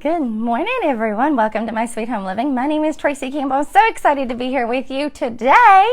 Good morning, everyone. Welcome to My Sweet Home Living. My name is Tracy Campbell. I'm so excited to be here with you today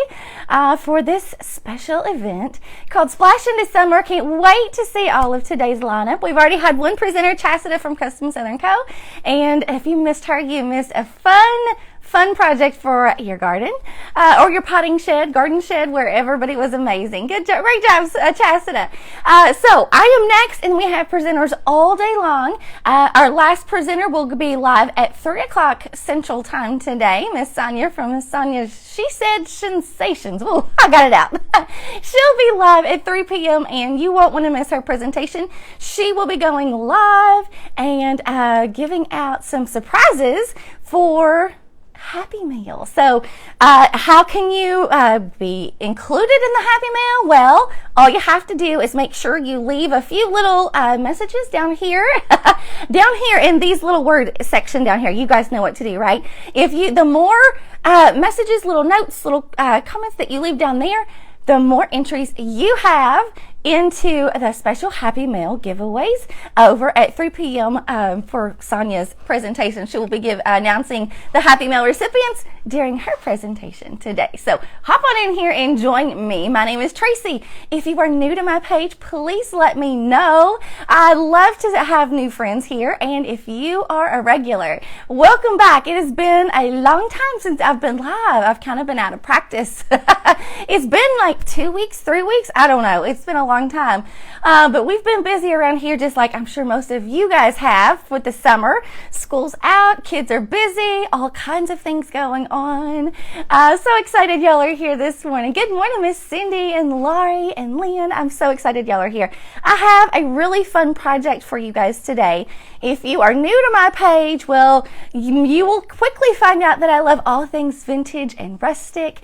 for this special event called Splash into Summer. Can't wait to see all of today's lineup. We've already had one presenter, Chastity from Custom Southern Co. And if you missed her, you missed a fun project for your garden or your potting shed, garden shed, where everybody was amazing. Good job, great job, Chastity. So I am next, and we have presenters all day long. Our last presenter will be live at 3 o'clock Central Time today. Miss Sonia from Miss Sonia, She Said Sensations. Oh, I got it out. She'll be live at 3 p.m. and you won't want to miss her presentation. She will be going live and giving out some surprises for Happy Meal. So how can you be included in the Happy Meal? Well, all you have to do is make sure you leave a few little messages down here down here in these little word section down here. You guys know what to do, right? The more messages, little notes, little comments that you leave down there, the more entries you have into the special Happy Meal giveaways over at 3 p.m. For Sonia's presentation. She will be announcing the Happy Meal recipients during her presentation today. So hop on in here and join me. My name is Tracy. If you are new to my page, please let me know. I love to have new friends here. And if you are a regular, welcome back. It has been a long time since I've been live. I've kind of been out of practice. It's been like 2 weeks, 3 weeks. I don't know. It's been a long time. But we've been busy around here, just like I'm sure most of you guys have with the summer. School's out, kids are busy, all kinds of things going on. So excited y'all are here this morning. Good morning, Miss Cindy and Laurie and Lynn. I'm so excited y'all are here. I have a really fun project for you guys today. If you are new to my page, well, you will quickly find out that I love all things vintage and rustic.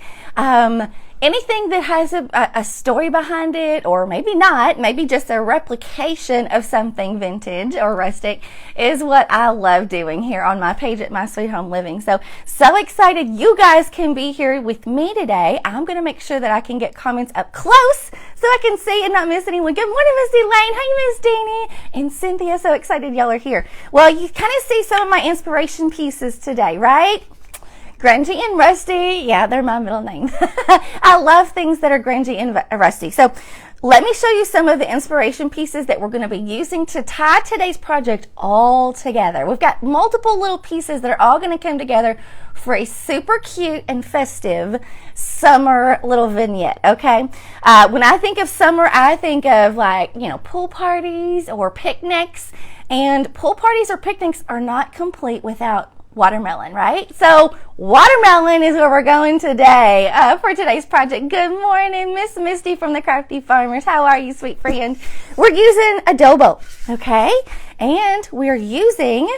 Anything that has a story behind it, or maybe not, maybe just a replication of something vintage or rustic, is what I love doing here on my page at My Sweet Home Living. So excited you guys can be here with me today. I'm going to make sure that I can get comments up close so I can see and not miss anyone. Good morning, Miss Elaine. Hey, Miss Deanie and Cynthia. So excited y'all are here. Well, you kind of see some of my inspiration pieces today, right? Grungy and rusty. Yeah, they're my middle name. I love things that are grungy and rusty. So let me show you some of the inspiration pieces that we're going to be using to tie today's project all together. We've got multiple little pieces that are all going to come together for a super cute and festive summer little vignette, okay? When I think of summer, I think of pool parties or picnics. And pool parties or picnics are not complete without watermelon, right? So watermelon is where we're going today for today's project. Good morning, Miss Misty from the Crafty Farmers. How are you, sweet friend? We're using adobo, okay? And we're using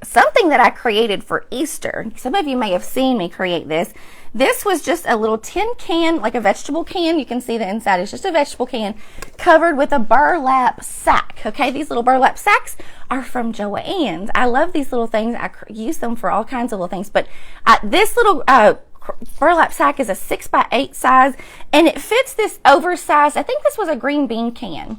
something that I created for Easter. Some of you may have seen me create this. This was just a little tin can, like a vegetable can. You can see the inside is just a vegetable can covered with a burlap sack. Okay, these little burlap sacks are from Joann's. I love these little things. I use them for all kinds of little things. But this little burlap sack is a 6x8 size, and it fits this oversized, I think this was a green bean can,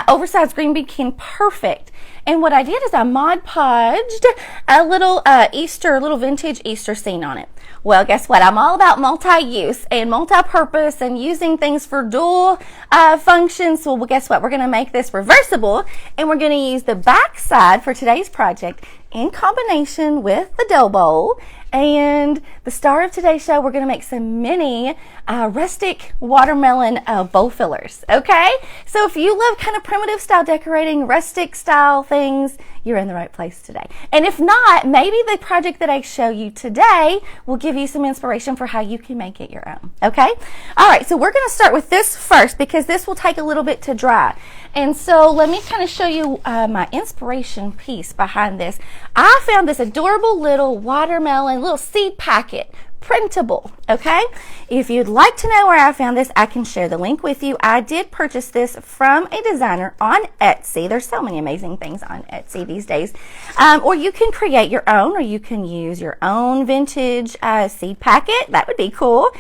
oversized green bean can, perfect. And what I did is I Mod Podged a little little vintage Easter scene on it. Well, guess what? I'm all about multi-use and multi-purpose and using things for dual functions. Well, guess what? We're going to make this reversible, and we're going to use the back side for today's project in combination with the dough bowl. And the star of today's show, we're going to make some mini rustic watermelon bowl fillers, okay? So if you love kind of primitive style decorating, rustic style things, you're in the right place today. And if not, maybe the project that I show you today will give you some inspiration for how you can make it your own, okay? All right, so we're going to start with this first because this will take a little bit to dry. And so let me kind of show you my inspiration piece behind this. I found this adorable little watermelon, little seed packet, printable, okay? If you'd like to know where I found this, I can share the link with you. I did purchase this from a designer on Etsy. There's so many amazing things on Etsy these days. Or you can create your own, or you can use your own vintage seed packet. That would be cool.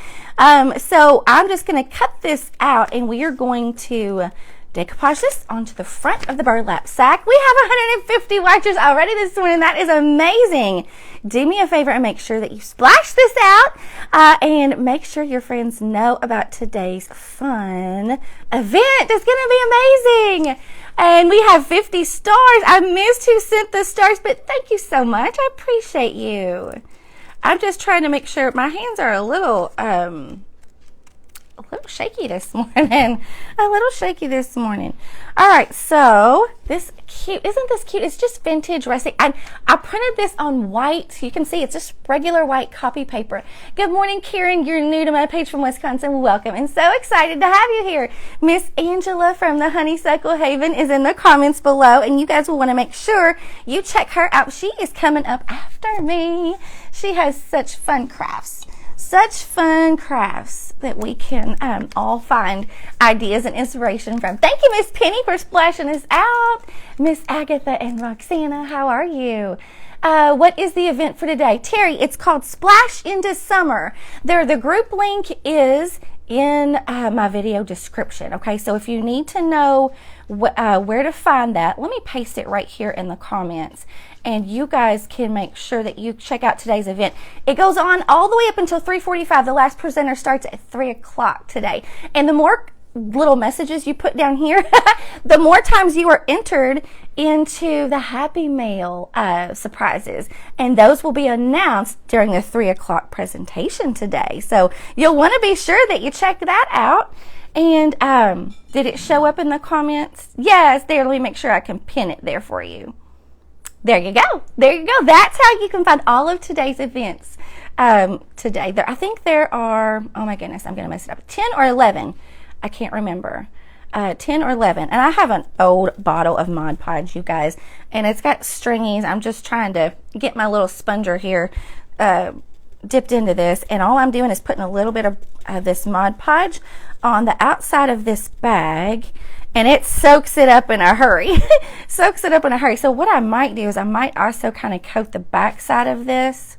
So I'm just going to cut this out, and we are going to decoupage this onto the front of the burlap sack. We have 150 watchers already this morning. That is amazing. Do me a favor and make sure that you splash this out and make sure your friends know about today's fun event. It's going to be amazing. And we have 50 stars. I missed who sent the stars, but thank you so much. I appreciate you. I'm just trying to make sure. My hands are a little shaky this morning. All right, so this cute. Isn't this cute? It's just vintage rustic. I printed this on white. So you can see it's just regular white copy paper. Good morning, Karen. You're new to my page from Wisconsin. Welcome, and so excited to have you here. Miss Angela from the Honeysuckle Haven is in the comments below, and you guys will want to make sure you check her out. She is coming up after me. She has such fun crafts. Such fun crafts that we can all find ideas and inspiration from. Thank you, Miss Penny, for splashing us out. Miss Agatha and Roxana, how are you? What is the event for today? Terry, it's called Splash into Summer. The group link is in my video description. Okay, so if you need to know where to find that, let me paste it right here in the comments, and you guys can make sure that you check out today's event. It goes on all the way up until 3:45. The last presenter starts at 3 o'clock today, and the more little messages you put down here, the more times you are entered into the Happy Mail surprises, and those will be announced during the 3 o'clock presentation today. So you'll want to be sure that you check that out. And did it show up in the comments? Yes, there. Let me make sure I can pin it there for you. There you go. There you go. That's how you can find all of today's events today. I think there are, oh my goodness, I'm going to mess it up, 10 or 11. I can't remember. 10 or 11. And I have an old bottle of Mod Podge, you guys, and it's got stringies. I'm just trying to get my little sponger here dipped into this, and all I'm doing is putting a little bit of this Mod Podge on the outside of this bag, and it soaks it up in a hurry. So what I might do is I might also kind of coat the back side of this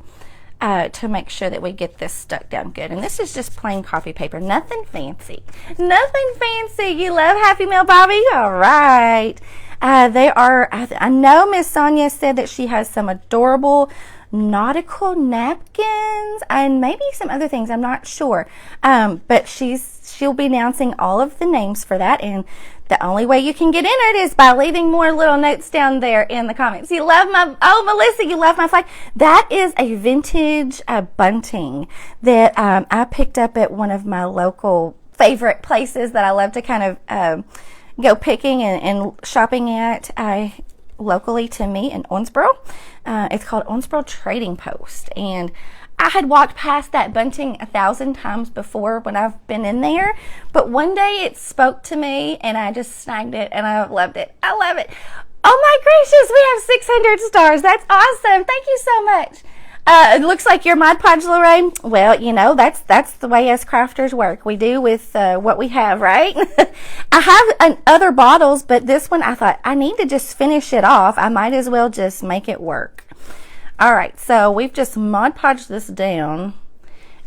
to make sure that we get this stuck down good. And this is just plain coffee paper, nothing fancy. You love Happy Mail, Bobby? All right. They are, I know Miss Sonia said that she has some adorable nautical napkins and maybe some other things, I'm not sure, but she'll be announcing all of the names for that, and the only way you can get entered is by leaving more little notes down there in the comments. You love my, oh Melissa, you love my flag. That is a vintage bunting that I picked up at one of my local favorite places that I love to kind of go picking and shopping at locally to me in Owensboro. It's called Owensboro Trading Post, and I had walked past that bunting 1,000 times before when I've been in there, but one day it spoke to me and I just snagged it and I loved it. I love it. Oh my gracious, we have 600 stars. That's awesome. Thank you so much. It looks like your Mod Podge, Lorraine. Well, you know, that's the way us crafters work. We do with what we have, right? I have other bottles, but this one I thought I need to just finish it off. I might as well just make it work. All right, so we've just Mod Podged this down,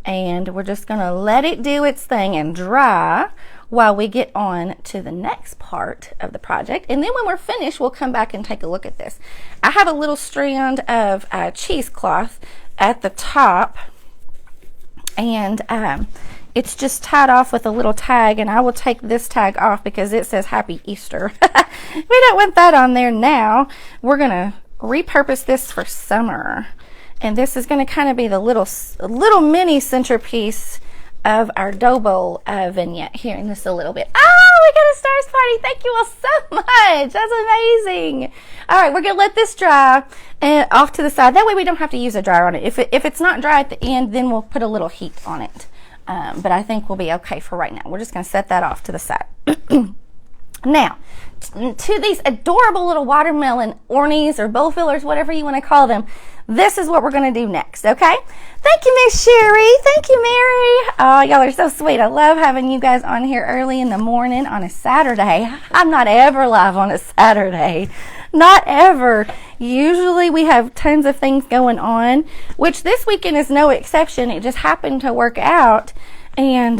and we're just going to let it do its thing and dry while we get on to the next part of the project. And then when we're finished, we'll come back and take a look at this. I have a little strand of cheesecloth at the top, and it's just tied off with a little tag, and I will take this tag off because it says Happy Easter. We don't want that on there now. We're going to repurpose this for summer, and this is going to kind of be the little mini centerpiece of our dough bowl vignette here in just a little bit. Oh, we got a stars party. Thank you all so much. That's amazing. All right, we're gonna let this dry and off to the side. That way we don't have to use a dryer on it. If it's not dry at the end, then we'll put a little heat on it, but I think we'll be okay for right now. We're just gonna set that off to the side. Now, to these adorable little watermelon ornies or bowl fillers, whatever you want to call them, this is what we're going to do next, okay? Thank you, Miss Sherry. Thank you, Mary. Oh, y'all are so sweet. I love having you guys on here early in the morning on a Saturday. I'm not ever live on a Saturday. Not ever. Usually we have tons of things going on, which this weekend is no exception. It just happened to work out, and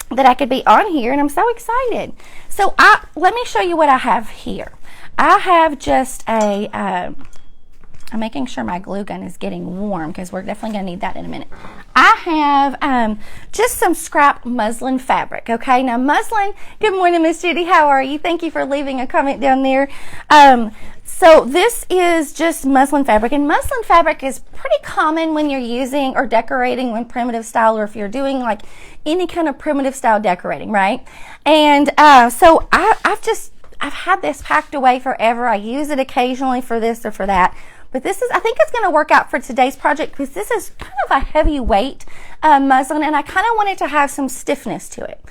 that I could be on here, and I'm so excited. So let me show you what I have here. I have just a, I'm making sure my glue gun is getting warm because we're definitely going to need that in a minute. I have just some scrap muslin fabric, okay? Now muslin, good morning, Miss Judy. How are you? Thank you for leaving a comment down there. So this is just muslin fabric, and muslin fabric is pretty common when you're using or decorating when primitive style, or if you're doing like any kind of primitive style decorating, right? And so I've had this packed away forever. I use it occasionally for this or for that. But this is, I think it's going to work out for today's project because this is kind of a heavyweight muslin, and I kind of want it to have some stiffness to it.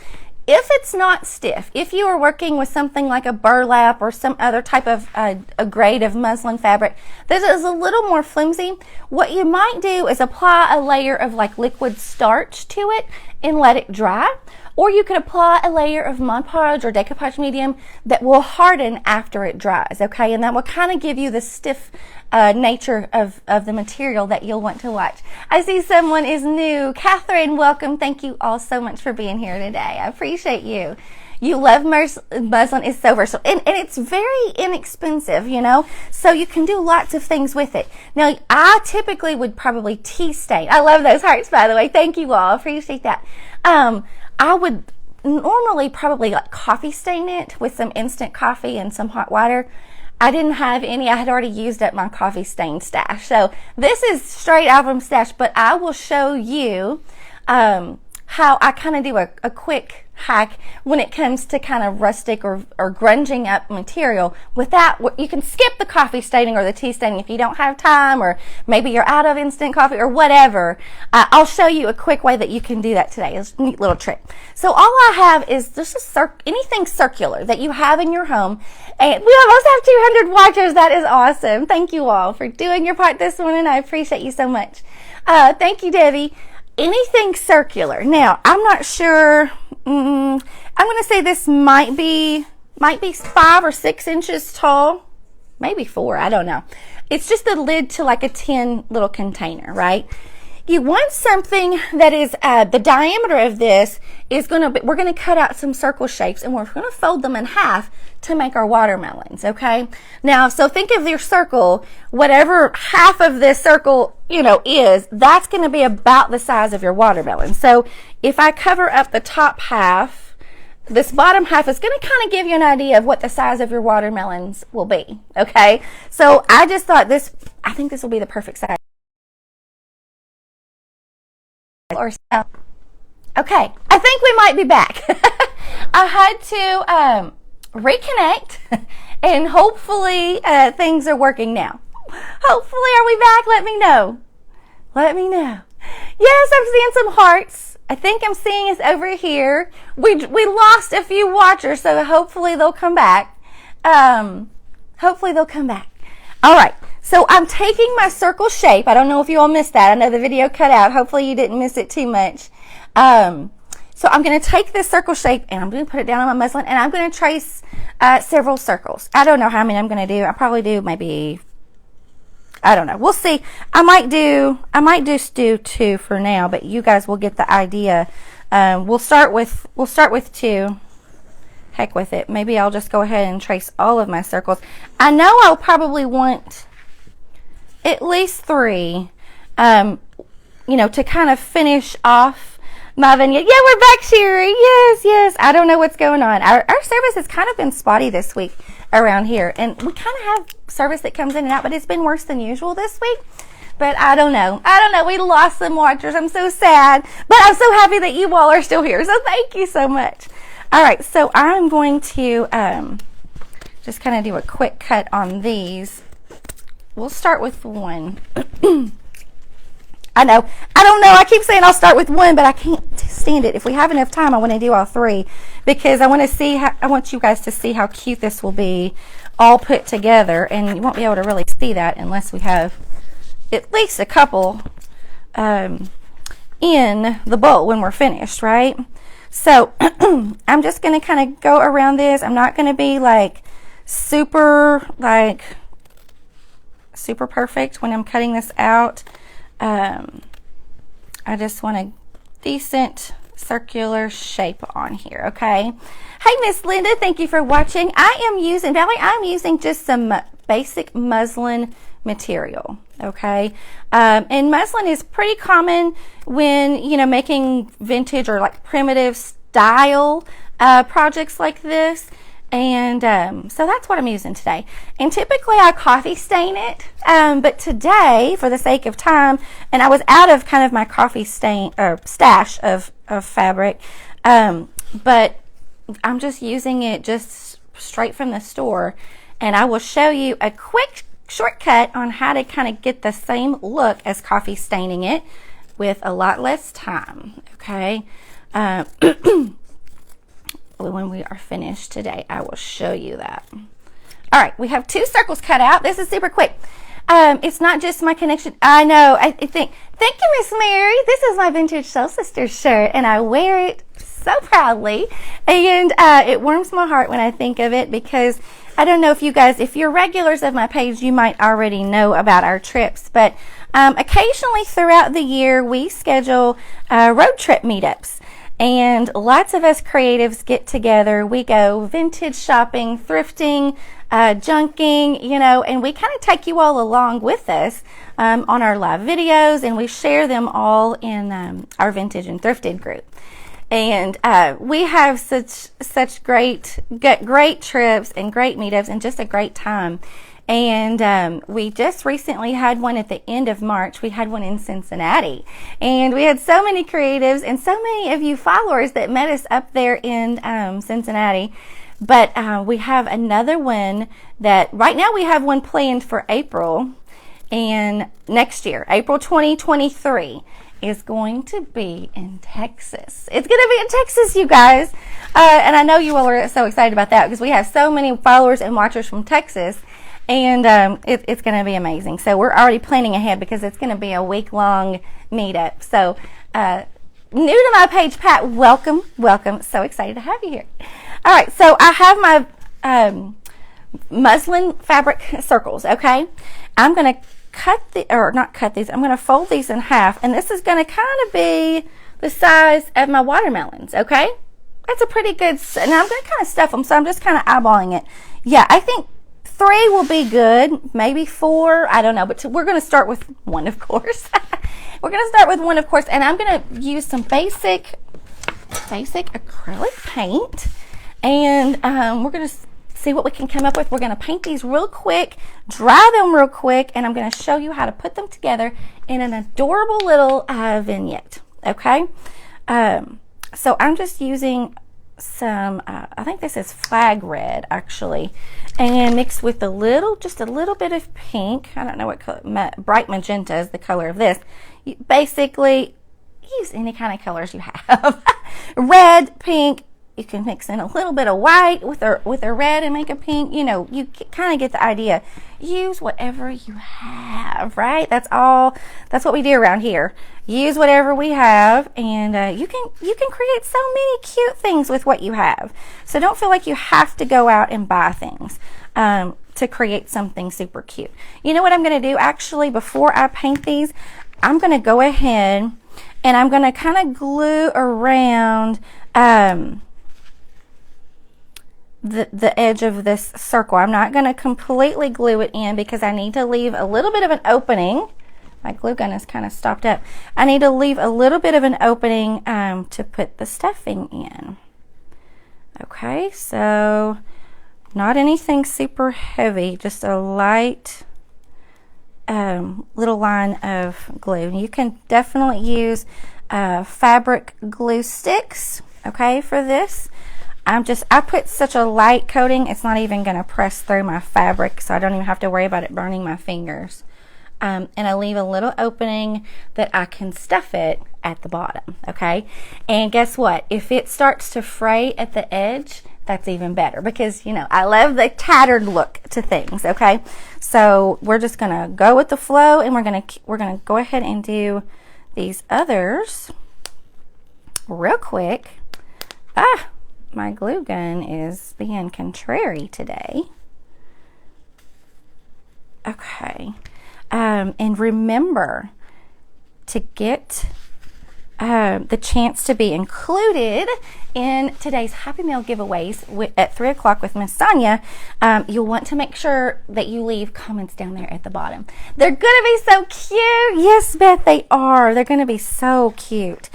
If it's not stiff, if you are working with something like a burlap or some other type of a grade of muslin fabric that is a little more flimsy, what you might do is apply a layer of like liquid starch to it and let it dry. Or you can apply a layer of Mod Podge or decoupage medium that will harden after it dries, okay? And that will kind of give you the stiff nature of the material that you'll want to watch. I see someone is new. Catherine, welcome. Thank you all so much for being here today. I appreciate you. You love muslin. Is so versatile, and it's very inexpensive, you know, so you can do lots of things with it. Now, I typically would probably tea stain. I love those hearts, by the way. Thank you all. I appreciate that. I would normally probably like coffee stain it with some instant coffee and some hot water. I didn't have any. I had already used up my coffee stain stash. So this is straight out from stash, but I will show you how I kind of do a quick hack when it comes to kind of rustic or grunging up material. With that, you can skip the coffee staining or the tea staining if you don't have time, or maybe you're out of instant coffee or whatever. I'll show you a quick way that you can do that today. It's a neat little trick. So all I have is just anything circular that you have in your home. And we almost have 200 watchers. That is awesome. Thank you all for doing your part this morning. I appreciate you so much. Thank you, Debbie. Anything circular. Now, I'm not sure. I'm going to say this might be 5 or 6 inches tall, maybe 4. I don't know. It's just the lid to like a tin little container, right? You want something that is the diameter of this is going to be. We're going to cut out some circle shapes, and we're going to fold them in half to make our watermelons. Okay. Now, so think of your circle. Whatever half of this circle, you know, is, that's going to be about the size of your watermelon. So if I cover up the top half, this bottom half is going to kind of give you an idea of what the size of your watermelons will be. Okay. So I just thought I think this will be the perfect size. Or so. Okay, I think we might be back. I had to reconnect, and hopefully things are working now. Hopefully, are we back? Let me know. Let me know. Yes, I'm seeing some hearts. I think I'm seeing us over here. We lost a few watchers, so hopefully they'll come back. Hopefully they'll come back. All right. So I'm taking my circle shape. I don't know if you all missed that. I know the video cut out. Hopefully you didn't miss it too much. So I'm going to take this circle shape and I'm going to put it down on my muslin, and I'm going to trace several circles. I don't know how many I'm going to do. I'll probably do maybe, I don't know. We'll see. I might just do 2 for now, but you guys will get the idea. We'll start with 2. Heck with it. Maybe I'll just go ahead and trace all of my circles. I know I'll probably want at least 3, you know, to kind of finish off my vignette. Yeah, we're back, Sherry. Yes. I don't know what's going on. Our service has kind of been spotty this week around here, and we kind of have service that comes in and out, but it's been worse than usual this week. But I don't know. We lost some watchers. I'm so sad, but I'm so happy that you all are still here. So thank you so much. All right, so I'm going to just kind of do a quick cut on these. We'll start with 1. I don't know. I keep saying I'll start with 1, but I can't stand it. If we have enough time, I want to do all 3 because I want you guys to see how cute this will be all put together, and you won't be able to really see that unless we have at least a couple in the bowl when we're finished, right? So I'm just going to kind of go around this. I'm not going to be like super perfect when I'm cutting this out. I just want a decent circular shape on here, okay? Hey, Miss Linda, thank you for watching. I'm using just some basic muslin material, okay? And muslin is pretty common when, you know, making vintage or like primitive style projects like this. And so that's what I'm using today. And typically I coffee stain it, but today, for the sake of time, and I was out of kind of my coffee stain or stash of fabric, but I'm just using it just straight from the store. And I will show you a quick shortcut on how to kind of get the same look as coffee staining it with a lot less time, okay? When we are finished today, I will show you that. All right, we have 2 circles cut out. This is super quick. It's not just my connection. I know. I think. Thank you, Miss Mary. This is my vintage Soul Sisters shirt, and I wear it so proudly. And it warms my heart when I think of it, because I don't know if you guys, if you're regulars of my page, you might already know about our trips. But occasionally throughout the year, we schedule road trip meetups. And lots of us creatives get together. We go vintage shopping, thrifting, junking, you know, and we kind of take you all along with us on our live videos, and we share them all in our vintage and thrifted group. And we have such great trips and great meetups and just a great time. And we just recently had one at the end of March. We had one in Cincinnati, and we had so many creatives and so many of you followers that met us up there in Cincinnati. But we have another one that right now we have one planned for April, and next year, April 2023, is going to be in Texas. It's going to be in Texas, you guys. And I know you all are so excited about that, because we have so many followers and watchers from Texas. And it's going to be amazing. So we're already planning ahead, because it's going to be a week-long meetup. So new to my page, Pat, welcome. So excited to have you here. All right, so I have my muslin fabric circles, okay? I'm going to I'm going to fold these in half, and this is going to kind of be the size of my watermelons, okay? That's a pretty good, and I'm going to kind of stuff them, so I'm just kind of eyeballing it. Yeah, I think 3 will be good, maybe 4, I don't know, but we're going to start with 1, of course. We're going to start with 1, of course, and I'm going to use some basic acrylic paint, and we're going to see what we can come up with. We're going to paint these real quick, dry them real quick, and I'm going to show you how to put them together in an adorable little vignette, okay? So I'm just using some, I think this is flag red, actually, and mixed with just a little bit of pink. I don't know what color, bright magenta is the color of this. You basically use any kind of colors you have. Red, pink, you can mix in a little bit of white with a red and make a pink. You know, you kind of get the idea. Use whatever you have, right? That's what we do around here. Use whatever we have, and you can create so many cute things with what you have. So don't feel like you have to go out and buy things to create something super cute. You know what I'm going to do, actually, before I paint these? I'm going to go ahead and I'm going to kind of glue around the edge of this circle. I'm not going to completely glue it in, because I need to leave a little bit of an opening. My glue gun is kind of stopped up. I need to leave a little bit of an opening to put the stuffing in. Okay, so not anything super heavy, just a light little line of glue. You can definitely use fabric glue sticks, okay, for this. I put such a light coating, it's not even going to press through my fabric, so I don't even have to worry about it burning my fingers. And I leave a little opening that I can stuff it at the bottom, okay? And guess what? If it starts to fray at the edge, that's even better, because, you know, I love the tattered look to things, okay? So we're just going to go with the flow, and we're going to go ahead and do these others real quick. My glue gun is being contrary today. Okay. And remember to get the chance to be included in today's Happy Meal giveaways at 3 o'clock with Miss Sonia, you'll want to make sure that you leave comments down there at the bottom. They're going to be so cute. Yes, Beth, they are. They're going to be so cute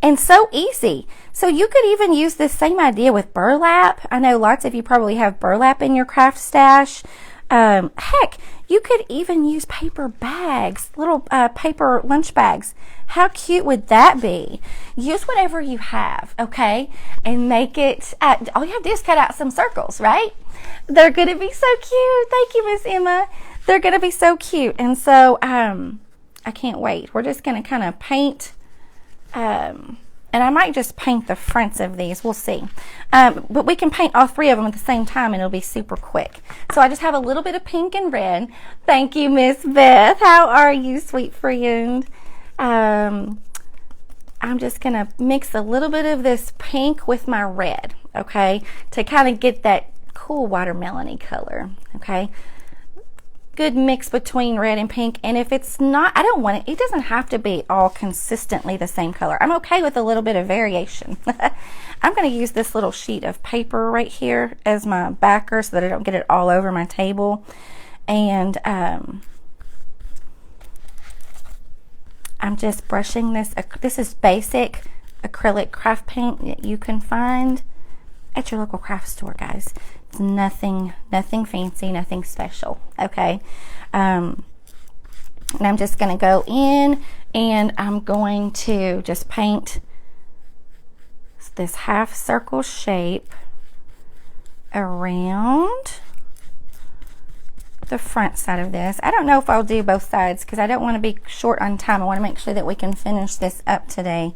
and so easy. So you could even use this same idea with burlap. I know lots of you probably have burlap in your craft stash. Heck, you could even use paper bags, little paper lunch bags. How cute would that be? Use whatever you have, okay? And make it, all you have to do is cut out some circles, right? They're going to be so cute. Thank you, Miss Emma. They're going to be so cute. And so I can't wait. We're just going to kind of paint, and I might just paint the fronts of these. We'll see. But we can paint all 3 of them at the same time, and it'll be super quick. So I just have a little bit of pink and red. Thank you, Miss Beth. How are you, sweet friend? I'm just going to mix a little bit of this pink with my red, okay, to kind of get that cool watermelon-y color, okay? Good mix between red and pink. And if it's not, I don't want it doesn't have to be all consistently the same color. I'm okay with a little bit of variation. I'm going to use this little sheet of paper right here as my backer so that I don't get it all over my table. And I'm just brushing this. This is basic acrylic craft paint that you can find at your local craft store, guys. It's nothing fancy, nothing special, okay? And I'm just going to go in and I'm going to just paint this half circle shape around the front side of this. I don't know if I'll do both sides because I don't want to be short on time. I want to make sure that we can finish this up today.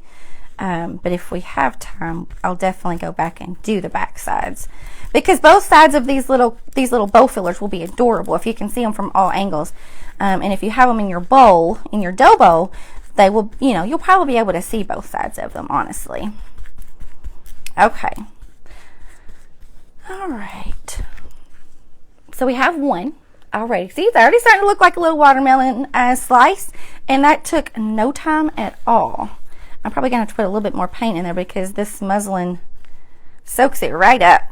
But if we have time, I'll definitely go back and do the back sides because both sides of these little bow fillers will be adorable if you can see them from all angles. And if you have them in your bowl, in your dough bowl, they will, you'll probably be able to see both sides of them, honestly. Okay. All right. So we have one already. See, it's already starting to look like a little watermelon slice, and that took no time at all. I'm probably going to have to put a little bit more paint in there because this muslin soaks it right up.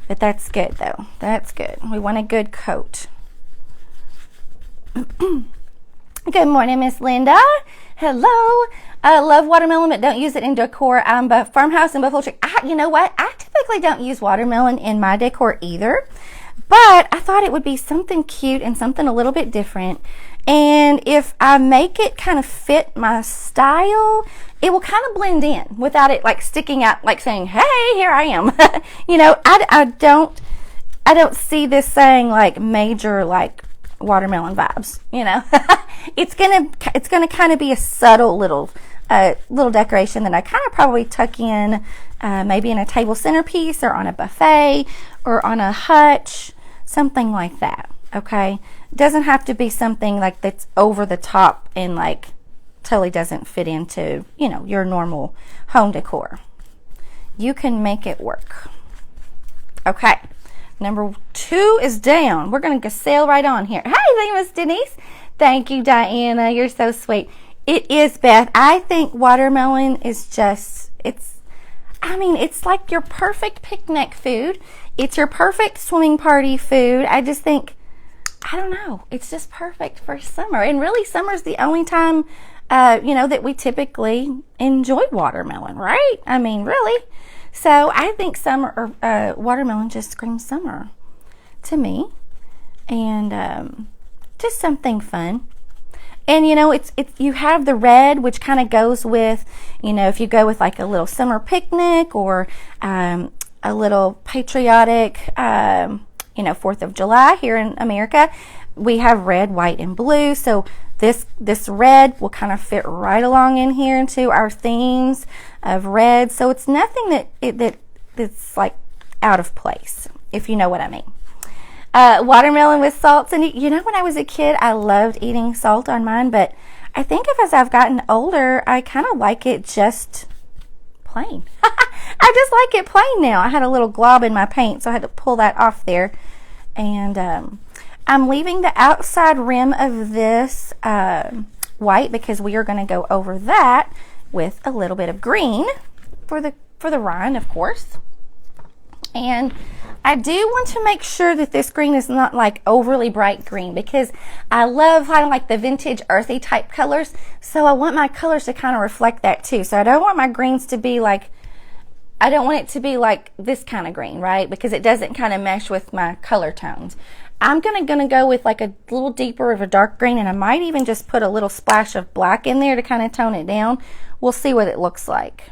But that's good, though. That's good. We want a good coat. Good morning, Miss Linda. Hello. I love watermelon, but don't use it in decor. I'm a farmhouse in Buffalo Tree. You know what? I typically don't use watermelon in my decor either. But I thought it would be something cute and something a little bit different. And if I make it kind of fit my style, it will kind of blend in without it like sticking out, like saying, "Hey, here I am." I don't see this saying like major like watermelon vibes. It's gonna kind of be a subtle little decoration that I kind of probably tuck in, maybe in a table centerpiece or on a buffet or on a hutch, something like that. Okay, it doesn't have to be something like that's over the top and like totally doesn't fit into your normal home decor. You can make it work. Okay, number 2 is down. We're gonna sail right on here. Hey, Miss Denise. Thank you, Diana. You're so sweet. It is, Beth. I think watermelon is just, it's like your perfect picnic food. It's your perfect swimming party food. I just think, I don't know, it's just perfect for summer. And really, summer's the only time, that we typically enjoy watermelon, right? Really. So I think summer, or watermelon just screams summer to me. And just something fun. And it's you have the red, which kind of goes with, if you go with like a little summer picnic or a little patriotic, 4th of July here in America, we have red, white, and blue. So this red will kind of fit right along in here into our themes of red. So it's nothing that's like out of place, if you know what I mean. Watermelon with salts. And when I was a kid, I loved eating salt on mine, but I think as I've gotten older, I kind of like it just plain. I just like it plain now. I had a little glob in my paint, so I had to pull that off there. And I'm leaving the outside rim of this white because we are going to go over that with a little bit of green for the rind, of course. And I do want to make sure that this green is not like overly bright green, because I love kind of like the vintage earthy type colors. So I want my colors to kind of reflect that too. So I don't want my greens to be like, I don't want it to be like this kind of green, right? Because it doesn't kind of mesh with my color tones. I'm gonna go with like a little deeper of a dark green, and I might even just put a little splash of black in there to kind of tone it down. We'll see what it looks like.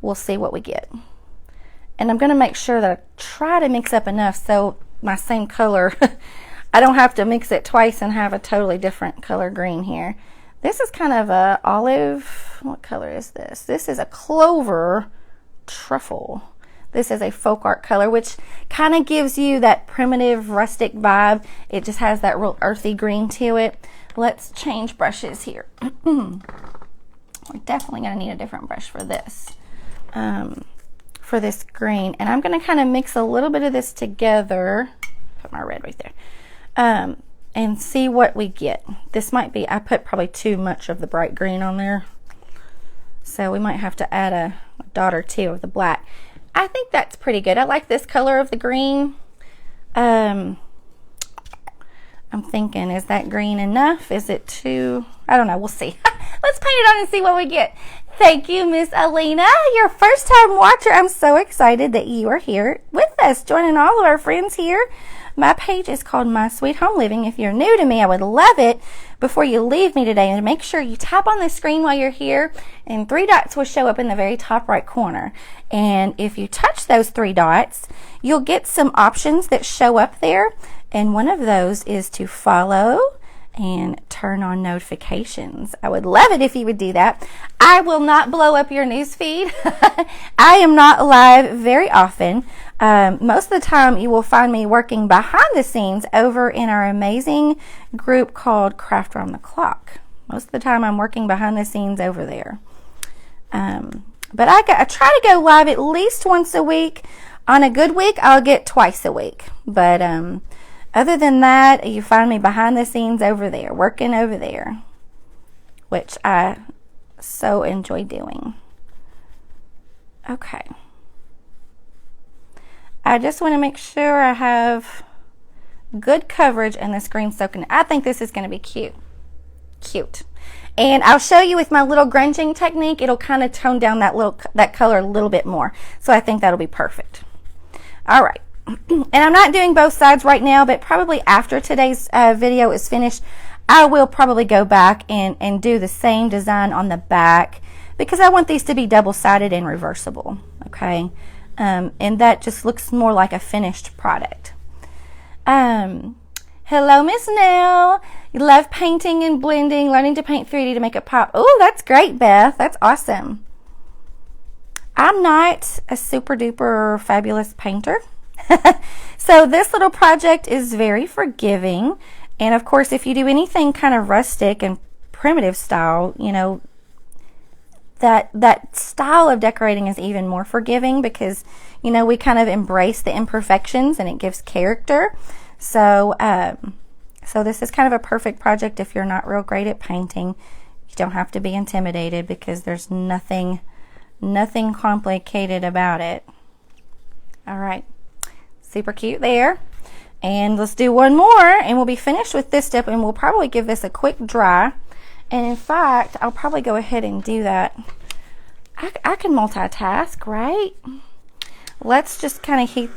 We'll see what we get. And I'm going to make sure that I try to mix up enough so my same color, I don't have to mix it twice and have a totally different color green here. This is kind of a olive, what color is this? This is a clover truffle. This is a folk art color, which kind of gives you that primitive rustic vibe. It just has that real earthy green to it. Let's change brushes here. We're definitely going to need a different brush for this. For this green, and I'm going to kind of mix a little bit of this together, put my red right there, and see what we get. This might be, I put probably too much of the bright green on there, so we might have to add a dot or two of the black. I think that's pretty good. I like this color of the green. I'm thinking, is that green enough? Is it too, I don't know, we'll see. Let's paint it on and see what we get. Thank you, Miss Alina, your first time watcher. I'm so excited that you are here with us, joining all of our friends here. My page is called My Sweet Home Living. If you're new to me, I would love it before you leave me today, and make sure you tap on the screen while you're here, and 3 dots will show up in the very top right corner. And if you touch those 3 dots, you'll get some options that show up there, and one of those is to follow and turn on notifications. I would love it if you would do that. I will not blow up your news feed. I am not live very often. Most of the time you will find me working behind the scenes over in our amazing group called Craft Around the Clock. Most of the time I'm working behind the scenes over there. But I try to go live at least once a week. On a good week, I'll get twice a week. But other than that, you find me behind the scenes over there, working over there, which I so enjoy doing. Okay. I just want to make sure I have good coverage and the screen soaking. I think this is going to be cute. Cute. And I'll show you with my little grunging technique, it'll kind of tone down that color a little bit more. So I think that'll be perfect. All right. And I'm not doing both sides right now, but probably after today's video is finished, I will probably go back and do the same design on the back, because I want these to be double-sided and reversible, okay? And that just looks more like a finished product. Hello, Miss Nell. You love painting and blending, learning to paint 3D to make it pop. Oh, that's great, Beth. That's awesome. I'm not a super-duper fabulous painter. So this little project is very forgiving, and of course if you do anything kind of rustic and primitive style, you know, that style of decorating is even more forgiving, because you know we kind of embrace the imperfections and it gives character. So so this is kind of a perfect project if you're not real great at painting. You don't have to be intimidated, because there's nothing complicated about it. All right. Super cute there. And let's do one more and we'll be finished with this step, and we'll probably give this a quick dry. And in fact, I'll probably go ahead and do that. I can multitask, right? Let's just kind of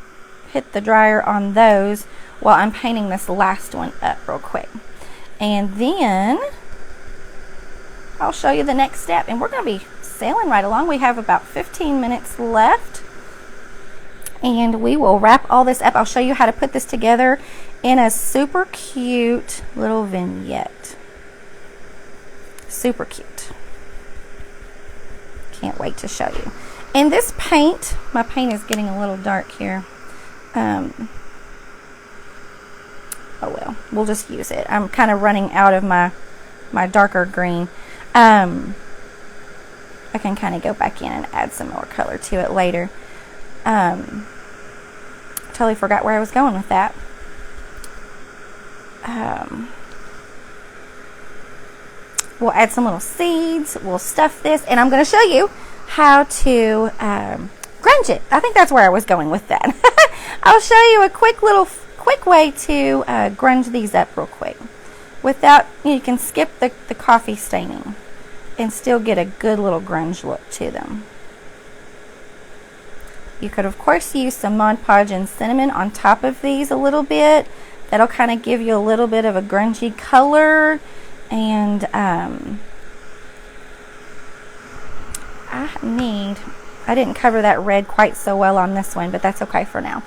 hit the dryer on those while I'm painting this last one up real quick. And then I'll show you the next step, and we're going to be sailing right along. We have about 15 minutes left. And we will wrap all this up. I'll show you how to put this together in a super cute little vignette. Super cute. Can't wait to show you. And this paint, my paint is getting a little dark here. Oh well, we'll just use it. I'm kind of running out of my darker green. I can kind of go back in and add some more color to it later. Totally forgot where I was going with that. We'll add some little seeds. We'll stuff this, and I'm going to show you how to grunge it. I think that's where I was going with that. I'll show you a quick way to grunge these up real quick. Without, you can skip the coffee staining and still get a good little grunge look to them. You could, of course, use some Mod Podge and cinnamon on top of these a little bit. That'll kind of give you a little bit of a grungy color. And I didn't cover that red quite so well on this one, but that's okay for now.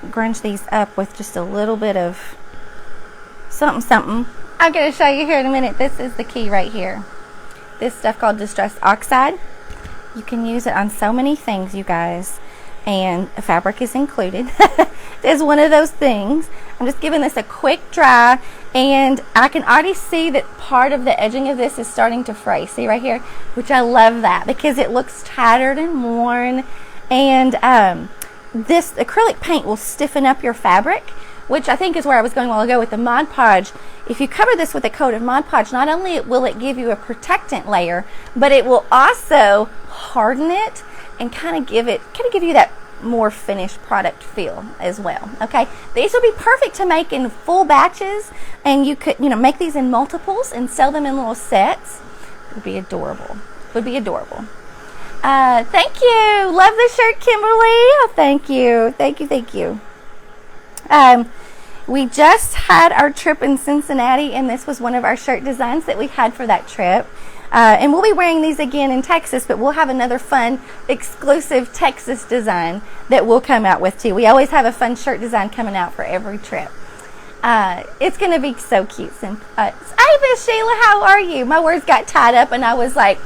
Grunge these up with just a little bit of something. I'm going to show you here in a minute. This is the key right here. This stuff called Distress Oxide. You can use it on so many things, you guys. And fabric is included. It's one of those things. I'm just giving this a quick dry, and I can already see that part of the edging of this is starting to fray. See right here? Which I love that because it looks tattered and worn. And this acrylic paint will stiffen up your fabric, which I think is where I was going a while ago with the Mod Podge. If you cover this with a coat of Mod Podge, not only will it give you a protectant layer, but it will also harden it and kind of give you that more finished product feel as well. Okay, these would be perfect to make in full batches, and you could make these in multiples and sell them in little sets. It would be adorable. Thank you. Love the shirt, Kimberly. Oh, thank you. We just had our trip in Cincinnati, and this was one of our shirt designs that we had for that trip. And we'll be wearing these again in Texas, but we'll have another fun, exclusive Texas design that we'll come out with too. We always have a fun shirt design coming out for every trip. It's going to be so cute. Hi, Miss Sheila, how are you? My words got tied up, and I was like,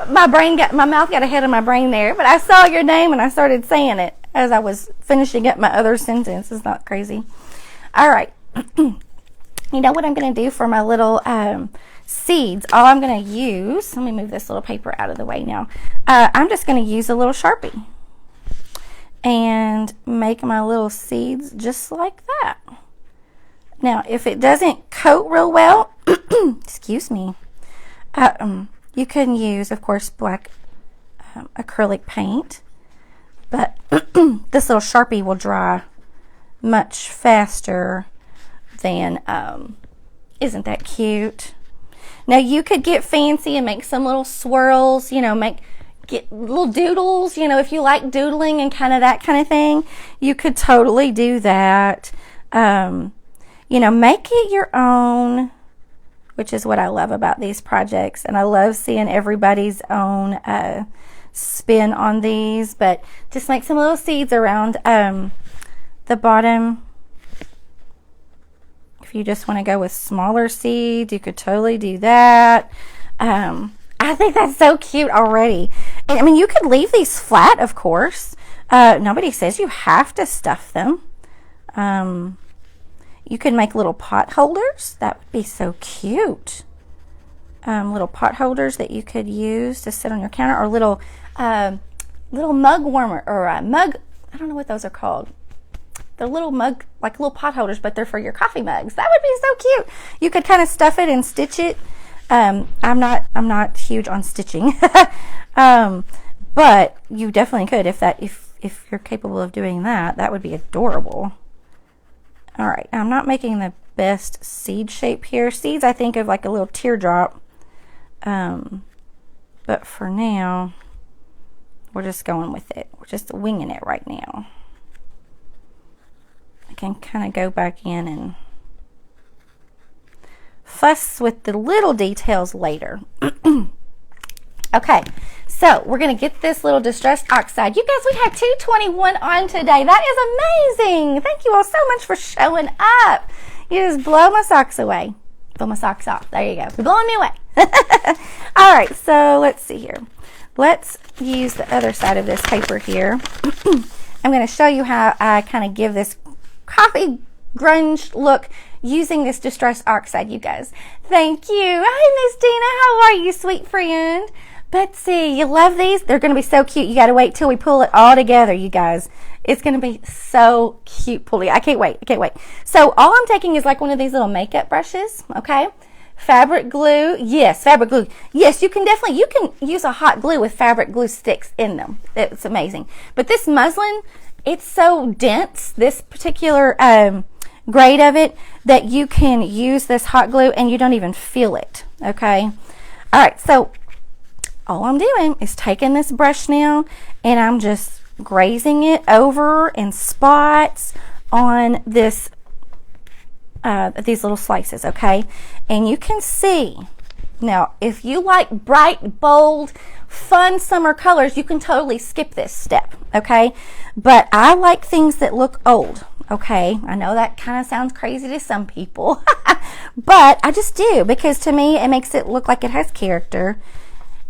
my mouth got ahead of my brain there, but I saw your name, and I started saying it as I was finishing up my other sentence. It's not crazy. All right. You know what I'm going to do for my little seeds? All I'm going to use, let me move this little paper out of the way now. I'm just going to use a little Sharpie and make my little seeds just like that. Now, if it doesn't coat real well, excuse me, you can use, of course, black acrylic paint, but this little Sharpie will dry much faster than, isn't that cute? Now you could get fancy and make some little swirls, get little doodles, if you like doodling and kind of that kind of thing, you could totally do that. Make it your own, which is what I love about these projects. And I love seeing everybody's own spin on these, but just make some little seeds around the bottom. If you just want to go with smaller seeds, you could totally do that. I think that's so cute already. And, I mean, you could leave these flat, of course. Nobody says you have to stuff them. You could make little pot holders. That would be so cute. Little pot holders that you could use to sit on your counter, or little mug warmer, or mug, I don't know what those are called. They're little mug, like little pot holders, but they're for your coffee mugs. That would be so cute. You could kind of stuff it and stitch it. I'm not huge on stitching, but you definitely could if you're capable of doing that. That would be adorable. All right, I'm not making the best seed shape here. Seeds, I think of like a little teardrop, but for now, we're just going with it. We're just winging it right now. I can kind of go back in and fuss with the little details later. Okay, so we're going to get this little Distressed Oxide. You guys, we had 221 on today. That is amazing. Thank you all so much for showing up. You just blow my socks away. Blow my socks off. There you go. You're blowing me away. All right, so let's see here. Let's use the other side of this paper here. I'm going to show you how I kind of give this coffee grunge look using this Distressed Oxide, you guys. Thank you. Hi, Miss Dina. How are you, sweet friend? Betsy, you love these? They're going to be so cute. You got to wait till we pull it all together, you guys. It's going to be so cute pulling. I can't wait. I can't wait. So all I'm taking is like one of these little makeup brushes, okay? Fabric glue. Yes, fabric glue. Yes, you can use a hot glue with fabric glue sticks in them. It's amazing. But this muslin, it's so dense, this particular grade of it, that you can use this hot glue and you don't even feel it, okay? All right, so all I'm doing is taking this brush now and I'm just grazing it over in spots on this these little slices, okay? And you can see now, if you like bright, bold, fun summer colors, you can totally skip this step, okay? But I like things that look old, okay? I know that kind of sounds crazy to some people, but I just do, because to me it makes it look like it has character.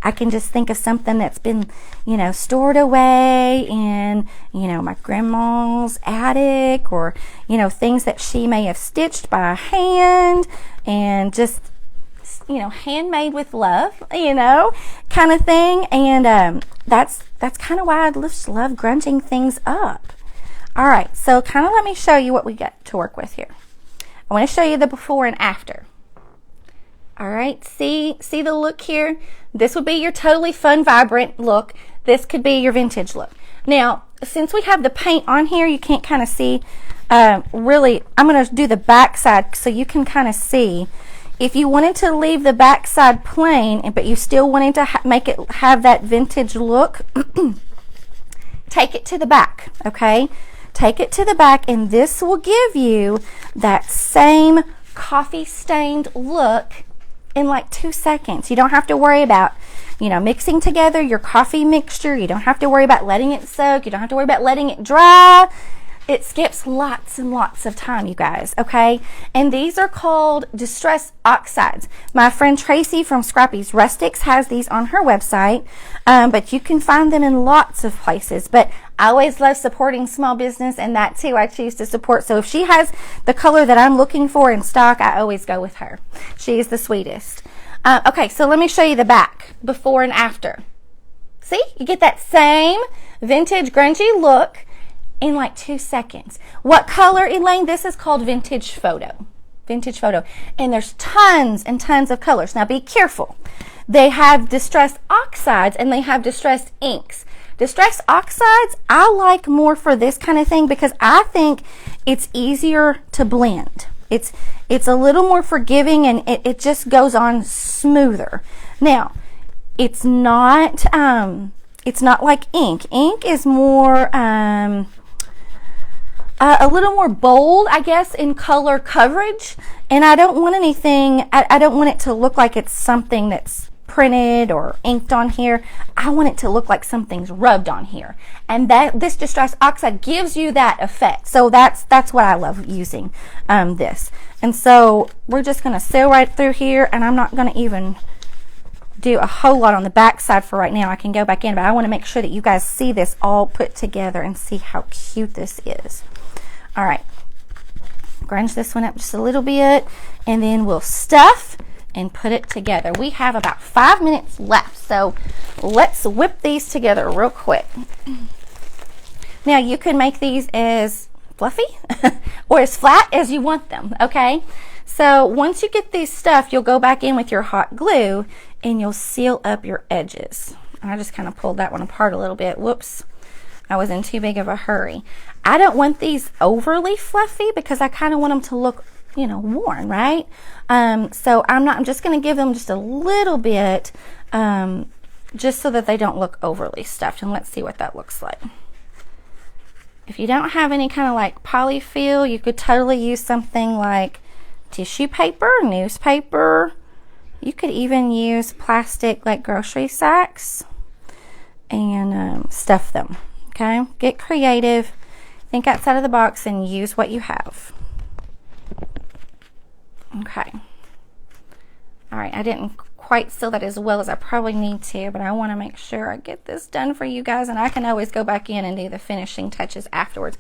I can just think of something that's been, you know, stored away in, you know, my grandma's attic, or, you know, things that she may have stitched by hand and just, you know, handmade with love, you know, kind of thing. And that's kind of why I just love grunging things up. All right, so kind of let me show you what we got to work with here. I want to show you the before and after. All right, see the look here? This would be your totally fun, vibrant look. This could be your vintage look. Now, since we have the paint on here, you can't kind of see, really, I'm going to do the back side so you can kind of see. If you wanted to leave the back side plain, but you still wanted to make it have that vintage look, take it to the back, okay? Take it to the back, and this will give you that same coffee stained look in like 2 seconds. You don't have to worry about, you know, mixing together your coffee mixture. You don't have to worry about letting it soak. You don't have to worry about letting it dry. It skips lots and lots of time, you guys, okay? And these are called distress oxides. My friend Tracy from Scrappy's Rustics has these on her website, but you can find them in lots of places. But I always love supporting small business, and that's who I choose to support. So if she has the color that I'm looking for in stock, I always go with her. She's the sweetest. Okay, so let me show you the back, before and after. See, you get that same vintage grungy look in like 2 seconds. What color, Elaine? This is called vintage photo. Vintage photo. And there's tons and tons of colors. Now be careful. They have distress oxides and they have distressed inks. Distress oxides I like more for this kind of thing because I think it's easier to blend. It's a little more forgiving, and it just goes on smoother. Now, it's not like ink. Ink is more a little more bold, I guess, in color coverage, and I don't want anything, I don't want it to look like it's something that's printed or inked on here. I want it to look like something's rubbed on here, and that this distress oxide gives you that effect. So that's what I love using this. And so we're just going to sail right through here, and I'm not going to even do a whole lot on the back side for right now. I can go back in, but I want to make sure that you guys see this all put together and see how cute this is. All right, grunge this one up just a little bit, and then we'll stuff and put it together. We have about 5 minutes left, so let's whip these together real quick. Now, you can make these as fluffy or as flat as you want them, okay? So once you get these stuffed, you'll go back in with your hot glue and you'll seal up your edges. I just kind of pulled that one apart a little bit. Whoops. I was in too big of a hurry. I don't want these overly fluffy because I kind of want them to look, you know, worn, right? So I'm just going to give them just a little bit, just so that they don't look overly stuffed. And let's see what that looks like. If you don't have any kind of like polyfill, you could totally use something like tissue paper, newspaper. You could even use plastic like grocery sacks and stuff them. Okay, get creative, think outside of the box, and use what you have. Okay. All right, I didn't quite seal that as well as I probably need to, but I want to make sure I get this done for you guys, and I can always go back in and do the finishing touches afterwards.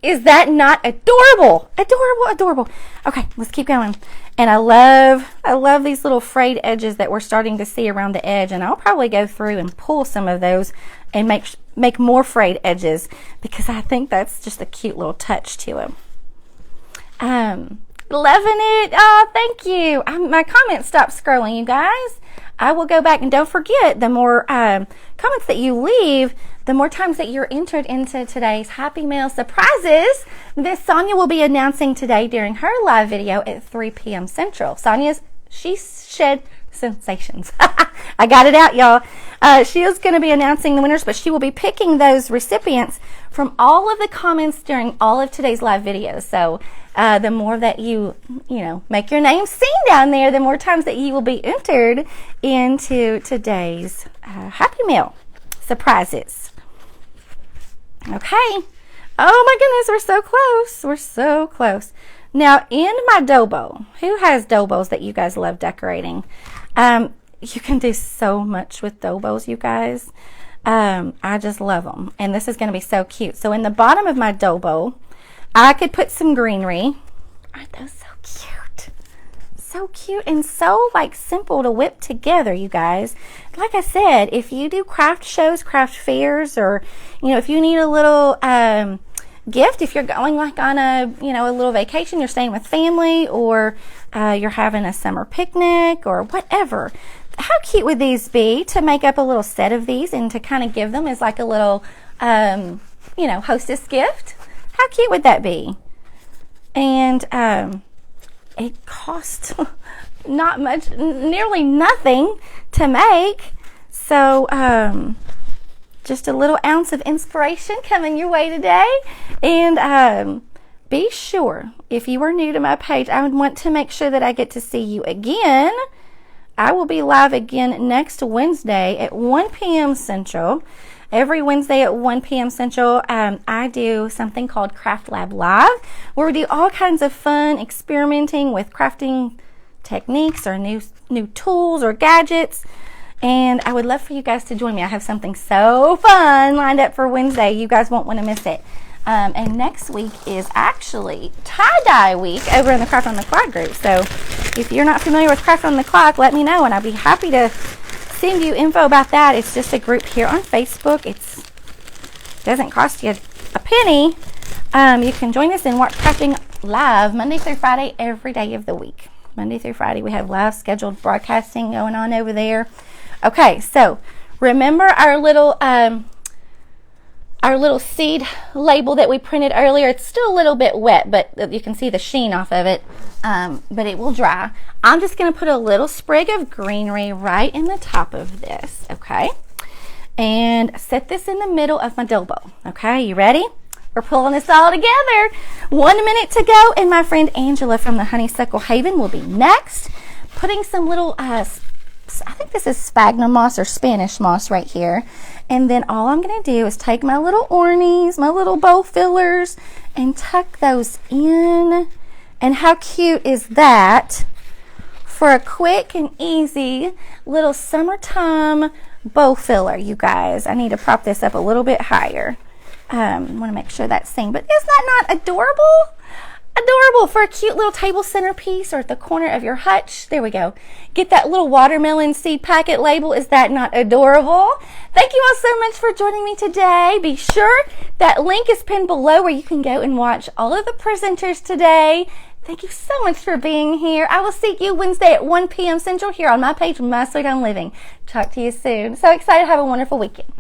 Is that not adorable? Adorable, adorable. Okay, let's keep going. And I love these little frayed edges that we're starting to see around the edge, and I'll probably go through and pull some of those and make more frayed edges because I think that's just a cute little touch to them. Loving it. Oh, thank you. My comments stopped scrolling, you guys. I will go back, and don't forget, the more comments that you leave, the more times that you're entered into today's Happy Mail surprises. This Sonia will be announcing today during her live video at 3 p.m. Central. She shed sensations. I got it out, y'all. She is going to be announcing the winners, but she will be picking those recipients from all of the comments during all of today's live videos. So the more that you make your name seen down there, the more times that you will be entered into today's Happy Mail surprises. Okay. Oh my goodness, we're so close. We're so close. Now, in my dough bowl, who has dough bowls that you guys love decorating? You can do so much with dough bowls, you guys. I just love them. And this is going to be so cute. So in the bottom of my dough bowl, I could put some greenery. Aren't those so cute? So cute and so simple to whip together, you guys. Like I said, if you do craft shows, craft fairs, or if you need a little gift, if you're going on a a little vacation, you're staying with family, or you're having a summer picnic or whatever, how cute would these be to make up a little set of these and to kind of give them as a little hostess gift? How cute would that be? And it costs not much, nearly nothing to make. So just a little ounce of inspiration coming your way today. And be sure, if you are new to my page, I would want to make sure that I get to see you again. I will be live again next Wednesday at 1 p.m. Central. Every Wednesday at 1 p.m. Central, I do something called Craft Lab Live, where we do all kinds of fun experimenting with crafting techniques or new tools or gadgets. And I would love for you guys to join me. I have something so fun lined up for Wednesday. You guys won't want to miss it. And next week is actually tie-dye week over in the Craft on the Clock group. So if you're not familiar with Craft on the Clock, let me know, and I'll be happy to send you info about that. It's just a group here on Facebook. It doesn't cost you a penny. You can join us and watch crafting live Monday through Friday every day of the week. Monday through Friday, we have live scheduled broadcasting going on over there. Okay, so remember our little seed label that we printed earlier. It's still a little bit wet, but you can see the sheen off of it, but it will dry. I'm just going to put a little sprig of greenery right in the top of this, okay? And set this in the middle of my dough bowl, okay? You ready? We're pulling this all together. 1 minute to go, and my friend Angela from the Honeysuckle Haven will be next. Putting some little, I think this is sphagnum moss or Spanish moss right here. And then all I'm going to do is take my little Ornies, my little bowl fillers, and tuck those in. And how cute is that for a quick and easy little summertime bowl filler, you guys? I need to prop this up a little bit higher. I want to make sure that's seen. But is that not adorable? Adorable for a cute little table centerpiece or at the corner of your hutch. There we go. Get that little watermelon seed packet label. Is that not adorable? Thank you all so much for joining me today. Be sure that link is pinned below where you can go and watch all of the presenters today. Thank you so much for being here. I will see you Wednesday at 1 p.m. Central here on my page, My Sweet Home Living. Talk to you soon. So excited to have a wonderful weekend.